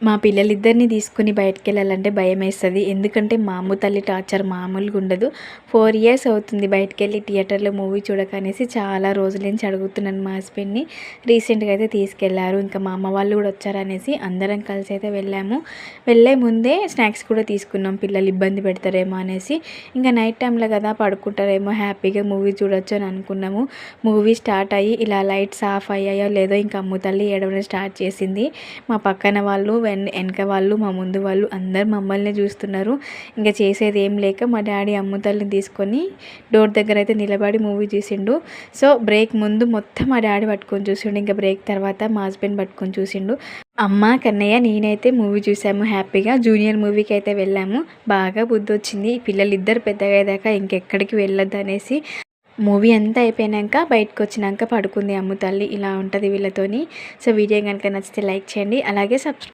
మా పిల్లలిద్దరిని తీసుకొని బయటికెళ్ళాలంటే భయమేస్తది. ఎందుకంటే మా అమ్ము తల్లి టార్చర్ మామూలుగా ఉండదు. 4 ఇయర్స్ అవుతుంది బయటికెళ్ళి థియేటర్‌లో మూవీ చూడకనేసి చాలా రోజుల నుంచి అడుగుతున్నాను మా హస్బెండ్‌ని. రీసెంట్‌గా అయితే తీసుకెళ్లారు. ఇంకా మా అమ్మ వాళ్ళు కూడా వచ్చారనేసి అందరం కలిసి అయితే వెళ్ళాము. వెళ్ళే ముందే స్నాక్స్ కూడా తీసుకున్నాం. పిల్లలు ఇబ్బంది పెడతారేమో అనేసి. ఇంకా నైట్ టైమ్‌లో కదా పడుకుంటారేమో హ్యాపీగా మూవీ చూడొచ్చు అని అనుకున్నాము. మూవీ స్టార్ట్ అయ్యి ఇలా లైట్స్ ఆఫ్ అయ్యాయో లేదో ఇంకా అమ్ము తల్లి ఏడవడం స్టార్ట్ చేసింది. మా పక్కన వాళ్ళు వెనక వాళ్ళు మా ముందు వాళ్ళు అందరు మమ్మల్ని చూస్తున్నారు. ఇంకా చేసేది ఏం లేక మా డాడీ అమ్ము తల్లిని తీసుకొని డోర్ దగ్గర అయితే నిలబడి మూవీ చూసిండు. సో బ్రేక్ ముందు మొత్తం మా డాడీ పట్టుకొని చూసిండు. ఇంకా బ్రేక్ తర్వాత మా హస్బెండ్ పట్టుకొని చూసిండు. అమ్మ, కన్నయ్య, నేనైతే మూవీ చూసాము హ్యాపీగా. జూనియర్ మూవీకి అయితే వెళ్ళాము. బాగా బుద్ధొచ్చింది. పిల్లలిద్దరు పెద్దగా అయ్యేదాకా ఇంకెక్కడికి వెళ్ళొద్దు అనేసి మూవీ అంతా అయిపోయినాక బయటకు వచ్చినాక పడుకుంది అమ్ము తల్లి. ఇలా ఉంటుంది వీళ్ళతోని. సో వీడియో కనుక నచ్చితే లైక్ చేయండి. అలాగే